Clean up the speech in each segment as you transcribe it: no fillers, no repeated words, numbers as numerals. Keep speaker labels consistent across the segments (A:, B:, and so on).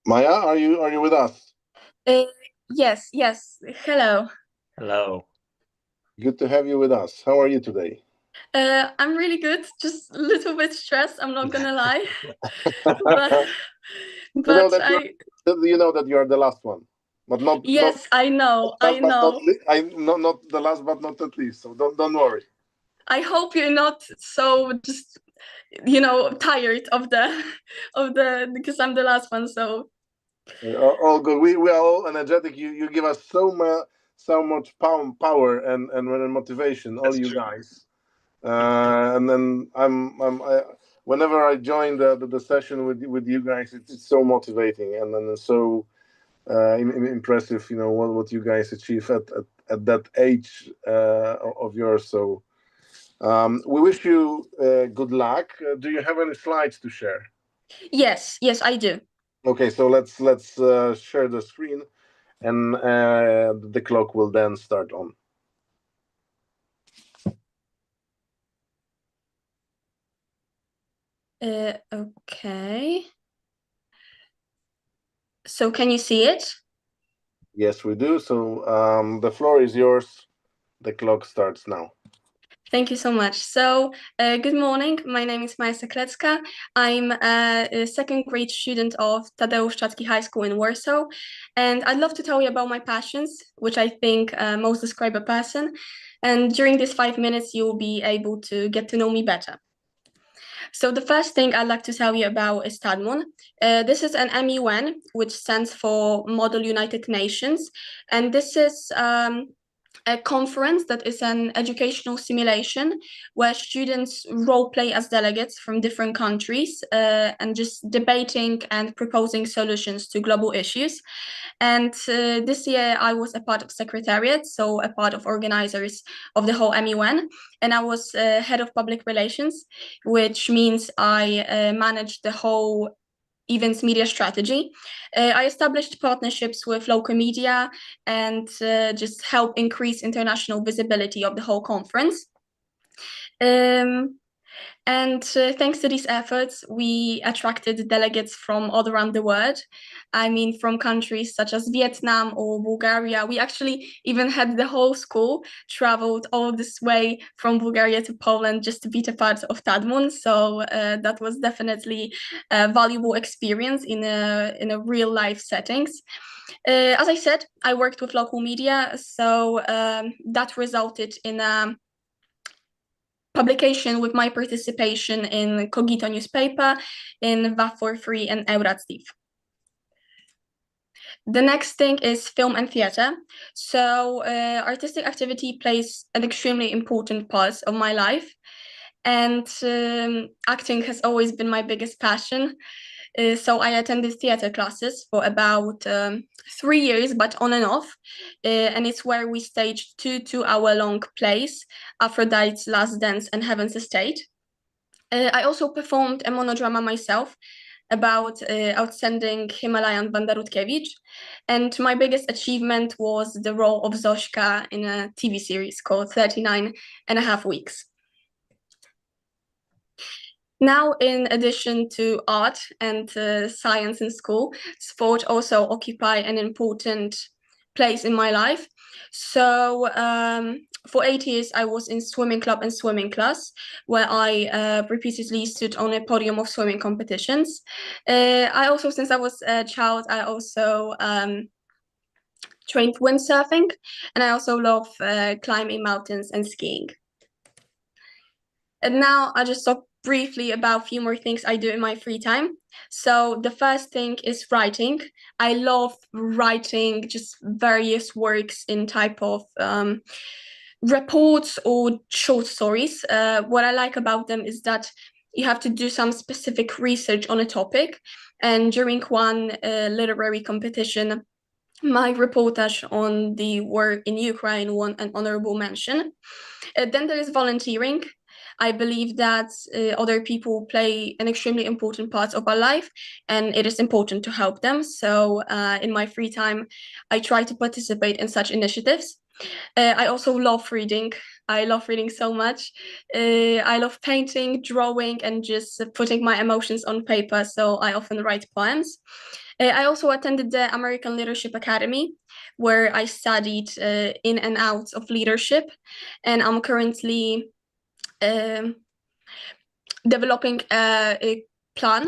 A: Maya, are you with us?
B: Uh, yes. Hello.
C: Hello.
A: Good to have you with us. How are you today?
B: I'm really good. Just a little bit stressed. I'm not gonna lie, but
A: You know
B: but
A: that
B: I
A: you're the last one, but not
B: yes, I know.
A: last
B: I
A: but not
B: know.
A: not the last but not at least. So don't worry.
B: I hope you're not so just tired of the because I'm the last one. So
A: All good. We are all energetic. You give us so much power and motivation. All
C: That's
A: you
C: true.
A: guys. And then whenever I join the session with you guys, it's so motivating and then so impressive. You know what you guys achieve at that age of yours. So we wish you good luck. Do you have any slides to share?
B: yes, I do.
A: Okay, so let's share the screen, and the clock will then start on.
B: Okay. So can you see it?
A: Yes, we do. So the floor is yours. The clock starts now.
B: Thank you so much. So, good morning. My name is Maja Seklecka. I'm a second grade student of Tadeusza Czackiego High School in Warsaw, and I'd love to tell you about my passions, which I think most describe a person. And during these 5 minutes, you'll be able to get to know me better. So the first thing I'd like to tell you about is TADMUN. This is an MUN, which stands for Model United Nations, and this is a conference that is an educational simulation where students role play as delegates from different countries and just debating and proposing solutions to global issues. And this year I was a part of secretariat, so a part of organizers of the whole MUN, and I was head of public relations, which means I managed the whole events media strategy. I established partnerships with local media and just help increase international visibility of the whole conference. And thanks to these efforts, we attracted delegates from all around the world. I mean, from countries such as Vietnam or Bulgaria. We actually even had the whole school traveled all this way from Bulgaria to Poland just to be a part of TADMUN. So that was definitely a valuable experience in a real life settings. As I said, I worked with local media, so that resulted in a publication with my participation in Cogito newspaper, in WAF for Free and Euractiv. The next thing is film and theater. So artistic activity plays an extremely important part of my life. And acting has always been my biggest passion. So I attended theater classes for about 3 years, but on and off. And it's where we staged two 2-hour-long plays, Aphrodite's Last Dance and Heaven's Estate. I also performed a monodrama myself about outstanding Himalayan Wanda Rutkiewicz. And my biggest achievement was the role of Zośka in a TV series called 39.5 Weeks. Now, in addition to art and science in school, sport also occupy an important place in my life. So for 8 years, I was in swimming club and swimming class, where I repeatedly stood on a podium of swimming competitions. I also, since I was a child, I also trained windsurfing, and I also love climbing mountains and skiing. And now I'll just talk briefly about a few more things I do in my free time. So the first thing is writing. I love writing just various works in type of reports or short stories. What I like about them is that you have to do some specific research on a topic. And during one literary competition, my reportage on the war in Ukraine won an honorable mention. Then there is volunteering. I believe that other people play an extremely important part of our life, and it is important to help them. So in my free time, I try to participate in such initiatives. I also love reading. I love reading so much. I love painting, drawing, and just putting my emotions on paper. So I often write poems. I also attended the American Leadership Academy, where I studied in and out of leadership. And I'm currently developing a plan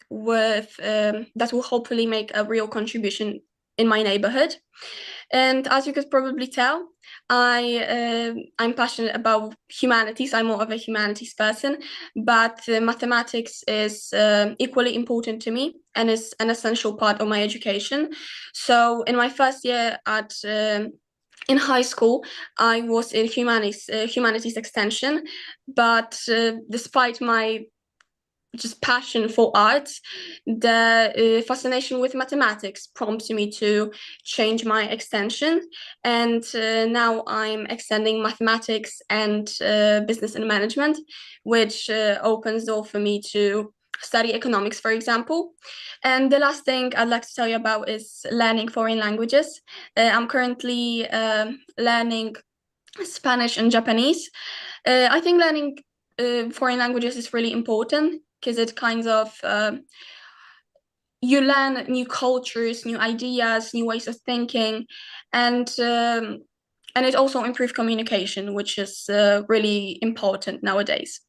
B: with that will hopefully make a real contribution in my neighborhood. And as you could probably tell, I'm passionate about humanities. I'm more of a humanities person, but mathematics is equally important to me and is an essential part of my education. So in my first year at in high school, I was in humanities extension, but despite my just passion for arts, the fascination with mathematics prompted me to change my extension, and now I'm extending mathematics and business and management, which opens door for me to study economics, for example. And the last thing I'd like to tell you about is learning foreign languages. I'm currently learning Spanish and Japanese. I think learning foreign languages is really important because it kind of you learn new cultures, new ideas, new ways of thinking, and it also improves communication, which is really important nowadays.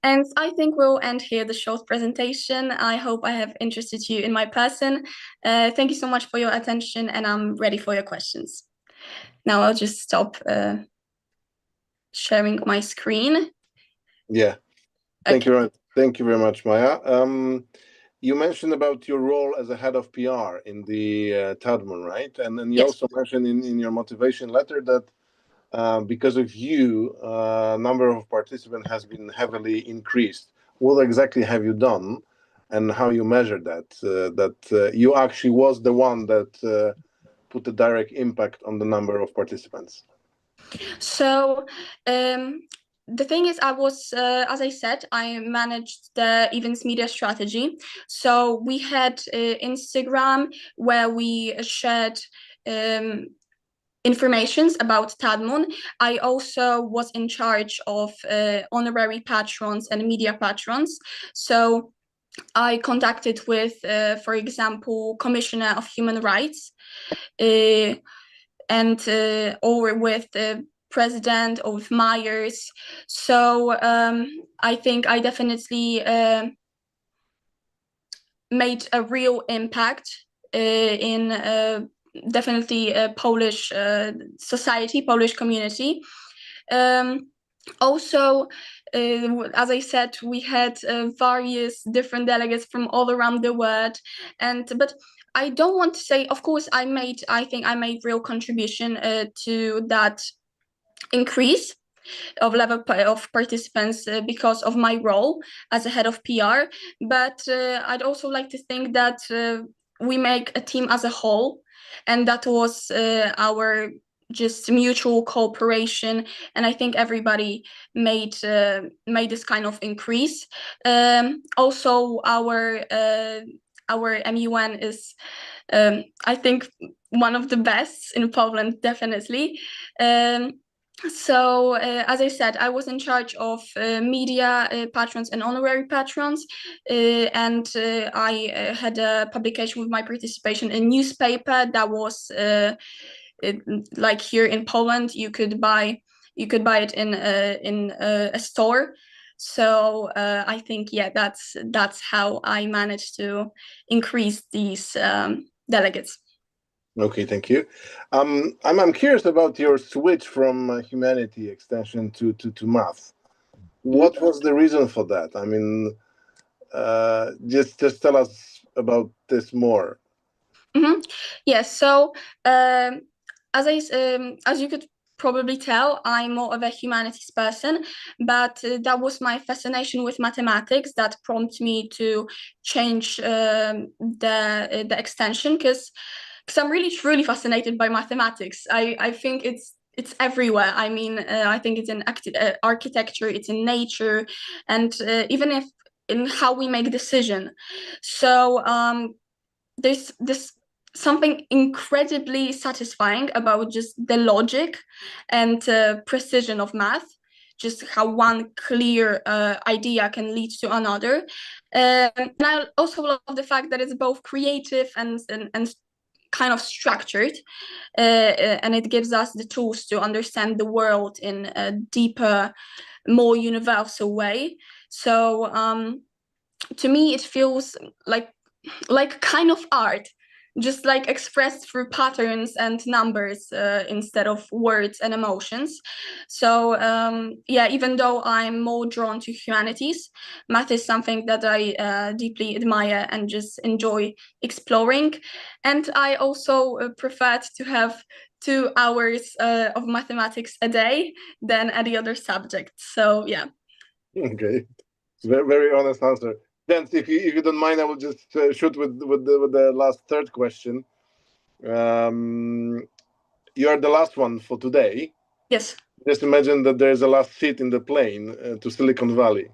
B: And I think we'll end here the short presentation. I hope I have interested you in my person. Thank you so much for your attention, and I'm ready for your questions. Now I'll just stop sharing my screen.
A: Yeah. Thank you very much, Maja. You mentioned about your role as a head of PR in the Tadmon, right? And then you
B: Yes.
A: also mentioned in your motivation letter that because of you, number of participants has been heavily increased. What exactly have you done, and how you measured that? You actually was the one that put a direct impact on the number of participants.
B: So the thing is, I was, as I said, I managed the events media strategy. So we had Instagram where we shared informations about Tadmon. I also was in charge of honorary patrons and media patrons. So I contacted with, for example, Commissioner of Human Rights, and or with the president or with mayors. So I think I definitely made a real impact in definitely a Polish society, Polish community. Also, as I said, we had various different delegates from all around the world, but I don't want to say, of course, I think I made real contribution to that increase of level of participants because of my role as a head of PR. But I'd also like to think that we make a team as a whole, and that was our just mutual cooperation, and I think everybody made this kind of increase. Also, our MUN is, I think, one of the best in Poland, definitely. So, as I said, I was in charge of media patrons and honorary patrons, and I had a publication with my participation in newspaper that was like here in Poland. You could buy it in a store. So I think, yeah, that's how I managed to increase these delegates.
A: Okay, thank you. I'm curious about your switch from humanity extension to math. What was the reason for that? I mean, just tell us about this more.
B: Yes. So as you could probably tell, I'm more of a humanities person, but that was my fascination with mathematics that prompted me to change the extension, because I'm really truly fascinated by mathematics. I think it's everywhere. I mean, I think it's in architecture, it's in nature, and even if in how we make decision. So there's this something incredibly satisfying about just the logic and precision of math, just how one clear idea can lead to another. And I also love the fact that it's both creative and kind of structured, and it gives us the tools to understand the world in a deeper, more universal way. So to me, it feels like kind of art, just like expressed through patterns and numbers instead of words and emotions. So yeah, even though I'm more drawn to humanities, math is something that I deeply admire and just enjoy exploring. And I also preferred to have 2 hours of mathematics a day than any other subject. So yeah.
A: Okay, it's very, very honest answer. Then, if you don't mind, I will just shoot with the last third question. You are the last one for today.
B: Yes.
A: Just imagine that there is a last seat in the plane to Silicon Valley.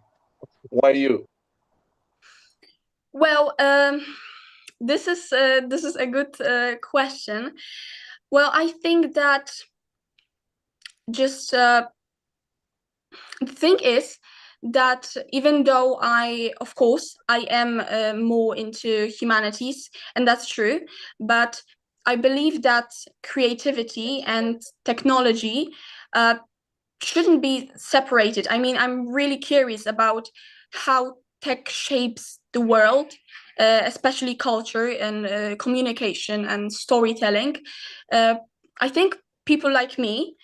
A: Why you?
B: Well, this is a good question. Well, I think that just the thing is that even though of course, I am more into humanities, and that's true, but I believe that creativity and technology shouldn't be separated. I mean, I'm really curious about how tech shapes the world, especially culture and communication and storytelling. I think people like me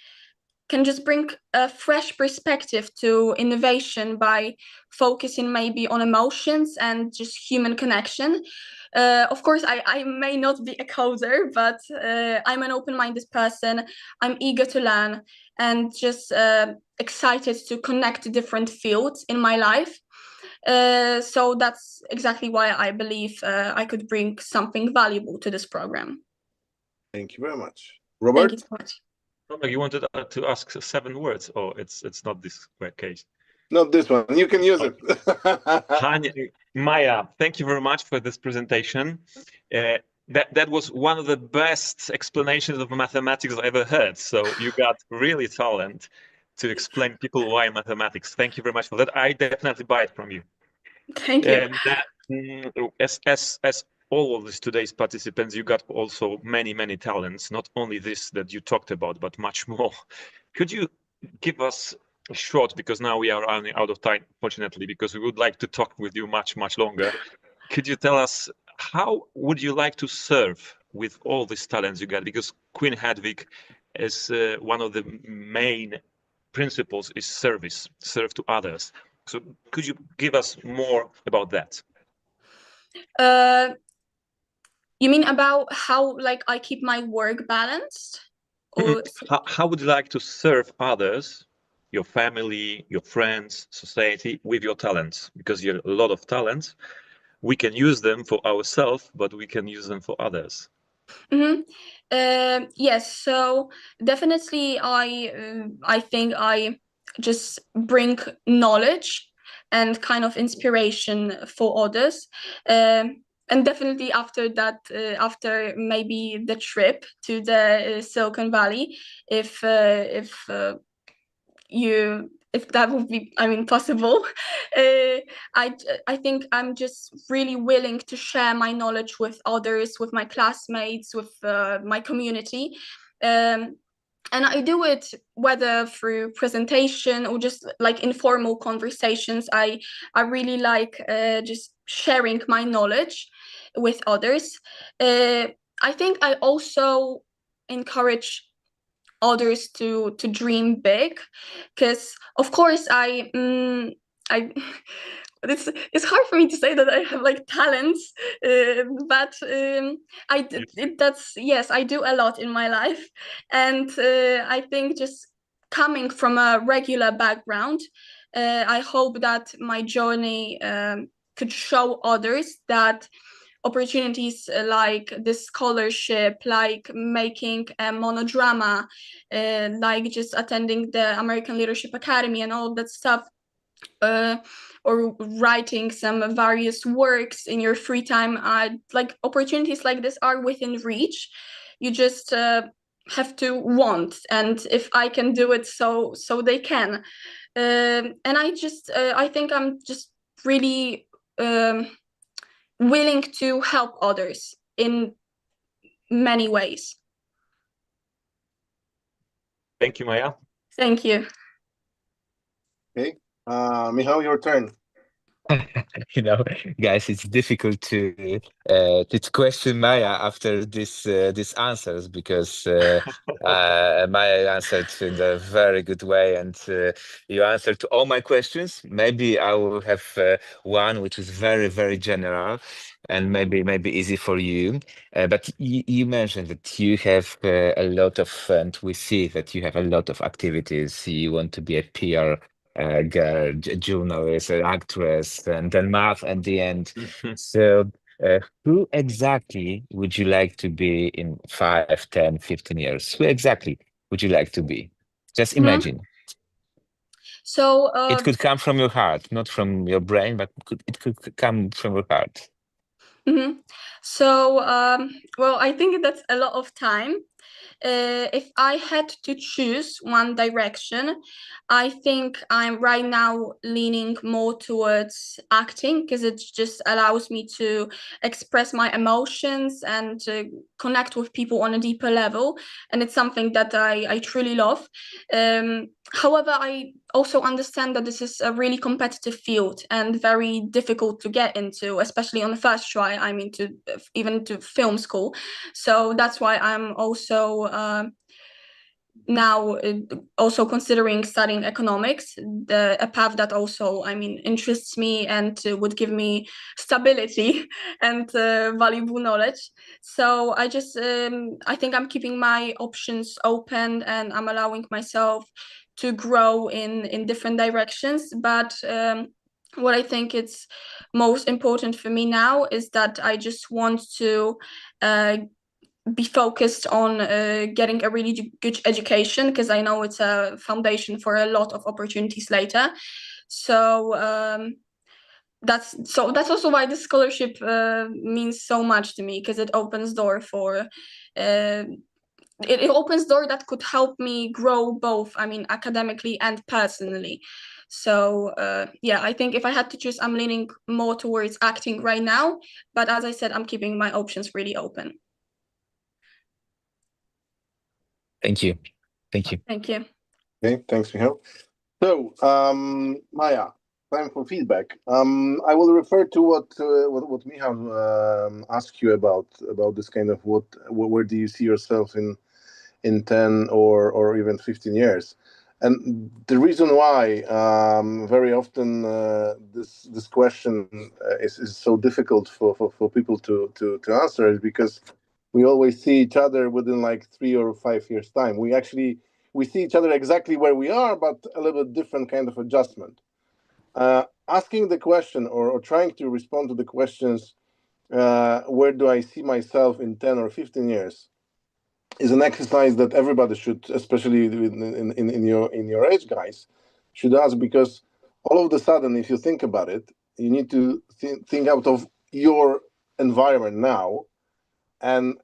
B: can just bring a fresh perspective to innovation by focusing maybe on emotions and just human connection. Of course, I may not be a coder, but I'm an open-minded person. I'm eager to learn and just excited to connect different fields in my life. So that's exactly why I believe I could bring something valuable to this program.
A: Thank you very much.
B: Thank
A: Robert?
B: you so much.
C: You wanted to ask 7 words, or it's not this case?
A: Not this one. You can use it.
C: Maja, thank you very much for this presentation. That was one of the best explanations of mathematics I've ever heard. So you got really talent to explain people why mathematics. Thank you very much for that. I definitely buy it from you.
B: Thank you.
C: And that, as all of today's participants, you got also many talents, not only this that you talked about, but much more. Could you give us a short, because now we are running out of time, fortunately, because we would like to talk with you much longer. Could you tell us, how would you like to serve with all these talents you got? Because Queen Hedvig is one of the main principles is service, serve to others. So could you give us more about that?
B: You mean about how I keep my work balanced? Or
C: How would you like to serve others, your family, your friends, society, with your talents? Because you have a lot of talents. We can use them for ourselves, but we can use them for others.
B: Yes, so definitely I think I just bring knowledge and kind of inspiration for others. And definitely after that, after maybe the trip to the Silicon Valley, if that would be, I mean, possible, I think I'm just really willing to share my knowledge with others, with my classmates, with my community. And I do it whether through presentation or just like informal conversations. I really like just sharing my knowledge with others. I think I also encourage others to dream big, because of course I it's hard for me to say that I have like talents, but yes, I do a lot in my life. And I think just coming from a regular background, I hope that my journey could show others that opportunities like this scholarship, like making a monodrama, like just attending the American Leadership Academy and all that stuff, or writing some various works in your free time. Like opportunities like this are within reach. You just have to want, and if I can do it, so they can. And I think I'm just really willing to help others in many ways.
C: Thank you, Maja.
B: Thank you.
A: Okay, Michał, your turn.
D: You know, guys, it's difficult to question Maya after these answers, because Maya answered in a very good way, and you answered to all my questions. Maybe I will have one which is very, very general and maybe easy for you. But you mentioned that you have a lot of, and we see that you have a lot of activities. You want to be a PR girl, journalist, an actress, and then math at the end. So who exactly would you like to be in 5, 10, 15 years? Who exactly would you like to be? Just imagine.
B: So
D: it could come from your heart, not from your brain, but it could come from your heart.
B: So, well, I think that's a lot of time. If I had to choose one direction, I think I'm right now leaning more towards acting, because it just allows me to express my emotions and to connect with people on a deeper level. And it's something that I truly love. However, I also understand that this is a really competitive field and very difficult to get into, especially on the first try. I mean, even to film school. So that's why I'm also now also considering studying economics, a path that also, I mean, interests me and would give me stability and valuable knowledge. So I think I'm keeping my options open, and I'm allowing myself to grow in different directions. But what I think it's most important for me now is that I just want to be focused on getting a really good education, because I know it's a foundation for a lot of opportunities later. So that's also why this scholarship means so much to me, because it opens door for it opens door that could help me grow both, I mean, academically and personally. So yeah, I think if I had to choose, I'm leaning more towards acting right now, but as I said, I'm keeping my options really open.
D: Thank you. Thank you.
B: Thank you.
A: Okay, thanks, Michał. So, Maja, time for feedback. I will refer to what Michał asked you about this kind of where do you see yourself in 10 or even 15 years. And the reason why very often this question is so difficult for people to answer is because we always see each other within like 3 or 5 years time. We see each other exactly where we are, but a little bit different kind of adjustment. Asking the question or trying to respond to the questions, where do I see myself in 10 or 15 years, is an exercise that everybody should, especially in your age, guys, should ask, because all of a sudden, if you think about it, you need to think out of your environment now, and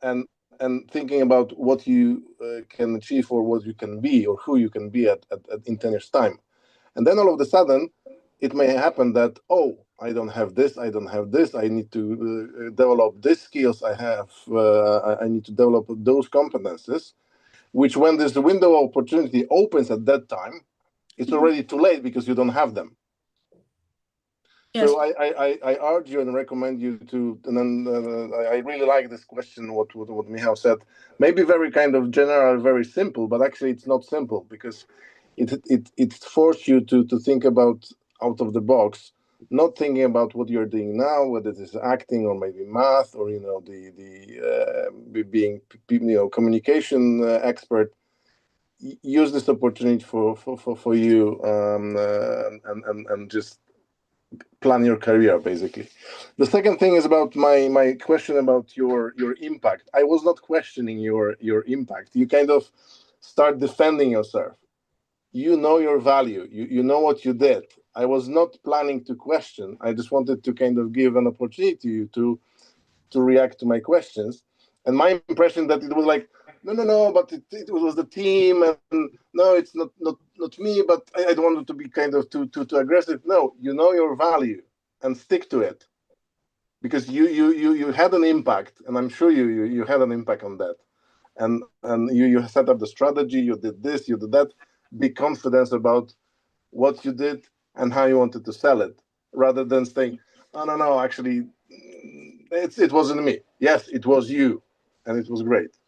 A: thinking about what you can achieve or what you can be or who you can be in 10 years time. And then all of a sudden, it may happen that, oh, I don't have this, I need to develop these skills, I need to develop those competences, which when this window of opportunity opens at that time, it's already too late because you don't have them. Yes. So I urge you and recommend you to, and then I really like this question, what Michał said, maybe very kind of general, very simple, but actually it's not simple, because it forced you to think about out of the box, not thinking about what you're doing now, whether it is acting or maybe math or the being communication expert. Use this opportunity for you and just plan your career, basically. The second thing is about my question about your impact. I was not questioning your impact. You kind of start defending yourself. You know your value. You know what you did. I was not planning to question. I just wanted to kind of give an opportunity to you to react to my questions. And my impression that it was like, no, but it was the team, and no, it's not me, but I don't want to be kind of too aggressive. No, you know your value and stick to it, because you had an impact, and I'm sure you had an impact on that, and you set up the strategy, you did this, you did that. Be confident about what you did and how you wanted to sell it, rather than saying, oh, no, actually, it wasn't me. Yes, it was you, and it was great.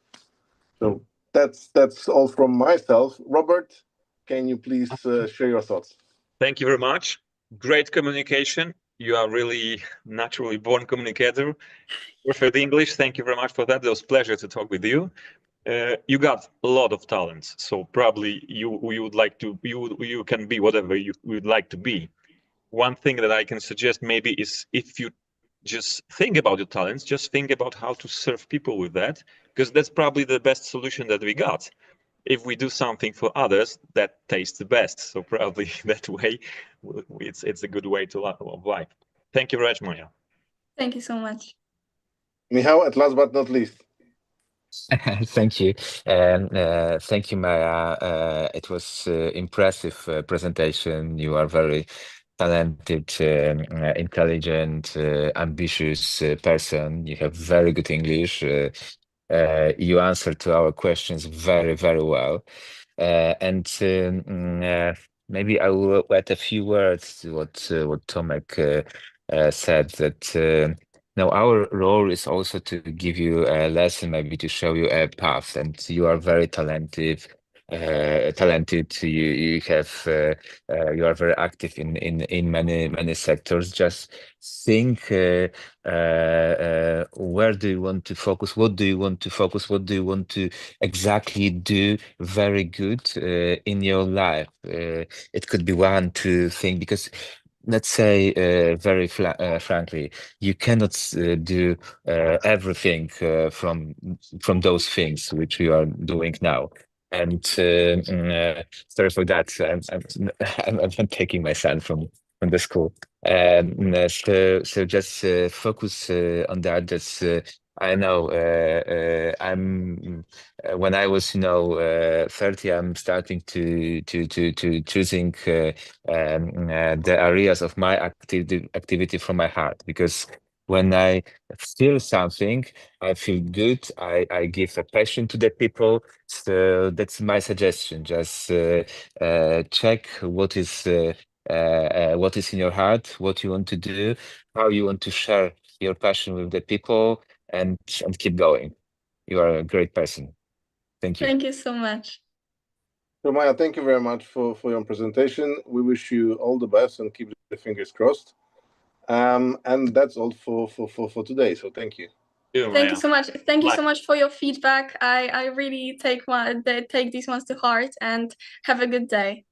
A: So that's all from myself. Robert, can you please share your thoughts?
C: Thank you very much. Great communication. You are really naturally born communicator. Perfect English. Thank you very much for that. It was a pleasure to talk with you. You got a lot of talents, so probably you would like to, you can be whatever you would like to be. One thing that I can suggest maybe is, if you just think about your talents, just think about how to serve people with that, because that's probably the best solution that we got. If we do something for others, that tastes the best. So probably that way, it's a good way to life. Thank you very much, Maja.
B: Thank you so much.
A: Michał, at last but not least.
D: Thank you. And thank you, Maja. It was impressive presentation. You are very talented, intelligent, ambitious person. You have very good English. You answered to our questions very, very well. And maybe I will add a few words to what Tomek said, that now our role is also to give you a lesson, maybe to show you a path, and you are very talented. You have you are very active in many sectors. Just think where do you want to focus? What do you want to focus? What do you want to exactly do very good in your life? It could be one, two thing, because let's say very frankly, you cannot do everything from those things which you are doing now. And sorry for that. I'm taking my son from the school. So just focus on that. Just I know I'm when I was 30, I'm starting to choosing the areas of my activity from my heart, because when I feel something, I feel good. I give a passion to the people. So that's my suggestion. Just check what is in your heart, what you want to do, how you want to share your passion with the people, and keep going. You are a great person. Thank you.
B: Thank you so much.
A: So Maja, thank you very much for your presentation. We wish you all the best and keep the fingers crossed. And that's all for today. So thank you.
B: Thank you so much. Thank you so much for your feedback. I really take these ones to heart, and have a good day.